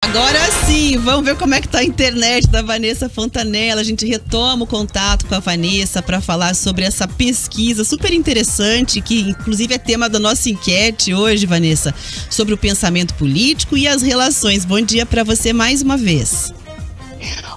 Agora sim, vamos ver como é que tá a internet da Vanessa Fontanella. A gente retoma o contato com a Vanessa para falar sobre essa pesquisa super interessante, que inclusive é tema da nossa enquete hoje, Vanessa, sobre o pensamento político e as relações. Bom dia para você mais uma vez.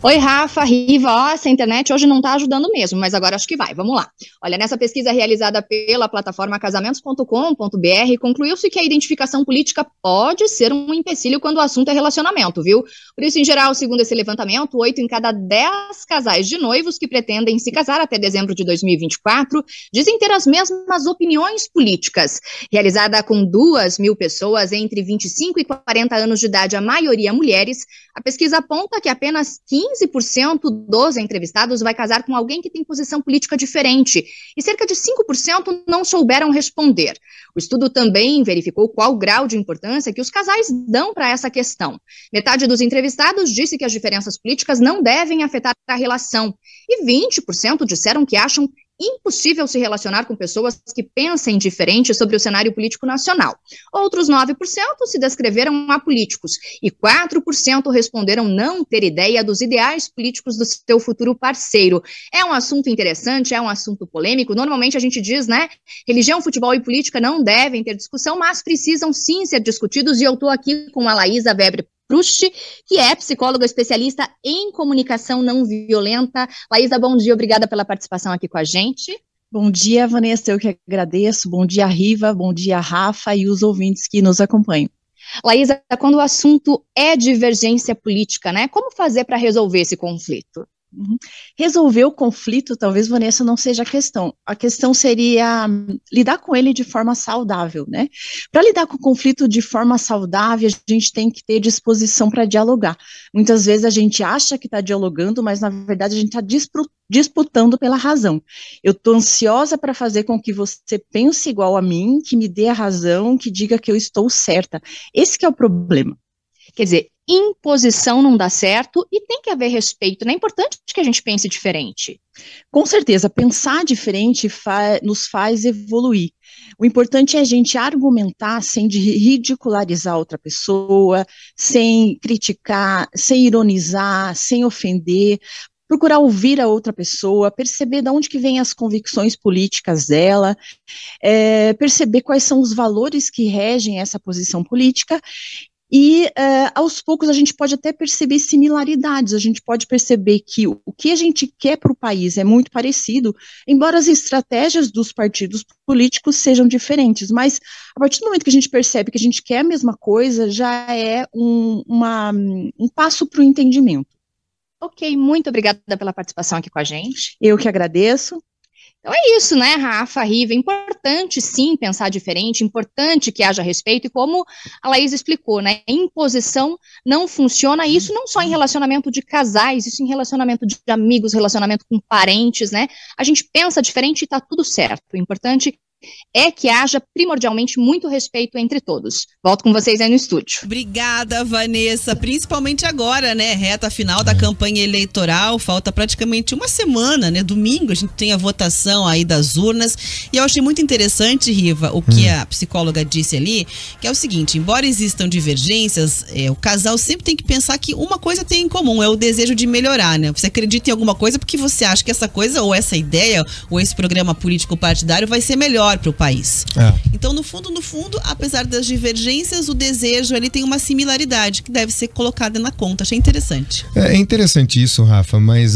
Oi, Rafa, Riva, essa internet hoje não tá ajudando mesmo, mas agora acho que vai, vamos lá. Olha, nessa pesquisa realizada pela plataforma casamentos.com.br, concluiu-se que a identificação política pode ser um empecilho quando o assunto é relacionamento, viu? Por isso, em geral, segundo esse levantamento, 8 em cada 10 casais de noivos que pretendem se casar até dezembro de 2024 dizem ter as mesmas opiniões políticas. Realizada com 2.000 pessoas entre 25 e 40 anos de idade, a maioria mulheres, a pesquisa aponta que apenas 15% dos entrevistados vai casar com alguém que tem posição política diferente e cerca de 5% não souberam responder. O estudo também verificou qual grau de importância que os casais dão para essa questão. Metade dos entrevistados disse que as diferenças políticas não devem afetar a relação e 20% disseram que acham impossível se relacionar com pessoas que pensem diferente sobre o cenário político nacional. Outros 9% se descreveram apolíticos e 4% responderam não ter ideia dos ideais políticos do seu futuro parceiro. É um assunto interessante, é um assunto polêmico. Normalmente a gente diz, né, religião, futebol e política não devem ter discussão, mas precisam sim ser discutidos, e eu estou aqui com a Laísa Weber Proust, que é psicóloga especialista em comunicação não violenta. Laísa, bom dia, obrigada pela participação aqui com a gente. Bom dia, Vanessa, eu que agradeço. Bom dia, Riva, bom dia, Rafa e os ouvintes que nos acompanham. Laísa, quando o assunto é divergência política, né, como fazer para resolver esse conflito? Resolver o conflito, talvez, Vanessa, não seja a questão. A questão seria lidar com ele de forma saudável, né? Para lidar com o conflito de forma saudável, a gente tem que ter disposição para dialogar. Muitas vezes a gente acha que está dialogando, mas na verdade a gente está disputando pela razão. Eu estou ansiosa para fazer com que você pense igual a mim, que me dê a razão, que diga que eu estou certa. Esse que é o problema. Quer dizer, imposição não dá certo e tem que haver respeito, né? É importante que a gente pense diferente. Com certeza, pensar diferente nos faz evoluir. O importante é a gente argumentar sem ridicularizar outra pessoa, sem criticar, sem ironizar, sem ofender, procurar ouvir a outra pessoa, perceber de onde que vêm as convicções políticas dela, perceber quais são os valores que regem essa posição política. E aos poucos a gente pode até perceber similaridades, a gente pode perceber que o que a gente quer para o país é muito parecido, embora as estratégias dos partidos políticos sejam diferentes, mas a partir do momento que a gente percebe que a gente quer a mesma coisa, já é um passo para o entendimento. Ok, muito obrigada pela participação aqui com a gente. Eu que agradeço. Então é isso, né, Rafa, Riva, é importante sim pensar diferente, importante que haja respeito, e como a Laísa explicou, né, imposição não funciona, e isso não só em relacionamento de casais, isso em relacionamento de amigos, relacionamento com parentes, né, a gente pensa diferente e tá tudo certo, o importante é que haja primordialmente muito respeito entre todos. Volto com vocês aí no estúdio. Obrigada, Vanessa, principalmente agora, né, reta final da campanha eleitoral, falta praticamente uma semana, né, domingo a gente tem a votação aí das urnas, e eu achei muito interessante, Riva, o que a psicóloga disse ali, que é o seguinte, embora existam divergências, o casal sempre tem que pensar que uma coisa tem em comum, é o desejo de melhorar, né, você acredita em alguma coisa porque você acha que essa coisa, ou essa ideia, ou esse programa político partidário vai ser melhor para o país. Então, no fundo, apesar das divergências, o desejo ele tem uma similaridade que deve ser colocada na conta. Achei interessante. É interessante isso, Rafa, mas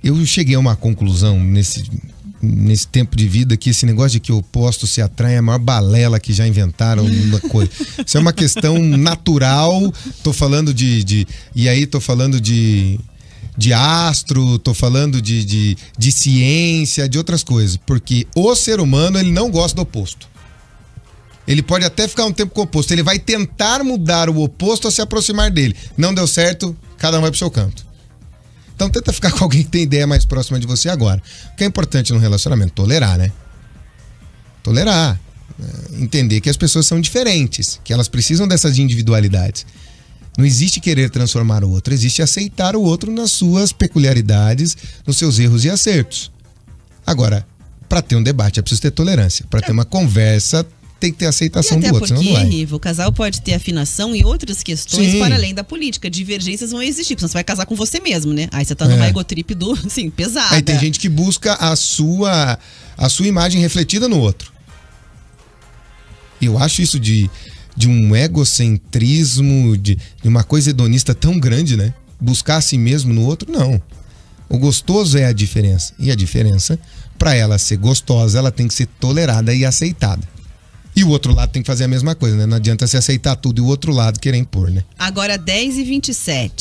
eu cheguei a uma conclusão nesse tempo de vida que esse negócio de que o oposto se atrai é a maior balela que já inventaram uma coisa. Isso é uma questão natural. Tô falando e aí tô falando de astro, tô falando de ciência, de outras coisas, porque o ser humano, ele não gosta do oposto. Ele pode até ficar um tempo com o oposto, ele vai tentar mudar o oposto a se aproximar dele. Não deu certo, cada um vai pro seu canto. Então tenta ficar com alguém que tem ideia mais próxima de você agora. O que é importante no relacionamento? Tolerar, né? Tolerar. Entender que as pessoas são diferentes, que elas precisam dessas individualidades. Não existe querer transformar o outro, existe aceitar o outro nas suas peculiaridades, nos seus erros e acertos. Agora, para ter um debate é preciso ter tolerância. Para ter uma conversa, tem que ter aceitação do outro, senão não vai. Riva, o casal pode ter afinação em outras questões Sim. para além da política. Divergências vão existir, porque senão você vai casar com você mesmo, né? Aí você tá numa egotrip assim, pesada. Aí tem gente que busca a sua imagem refletida no outro. Eu acho isso de um egocentrismo, de uma coisa hedonista tão grande, né? Buscar a si mesmo no outro, não. O gostoso é a diferença. E a diferença, para ela ser gostosa, ela tem que ser tolerada e aceitada. E o outro lado tem que fazer a mesma coisa, né? Não adianta se aceitar tudo e o outro lado querer impor, né? Agora 10h27.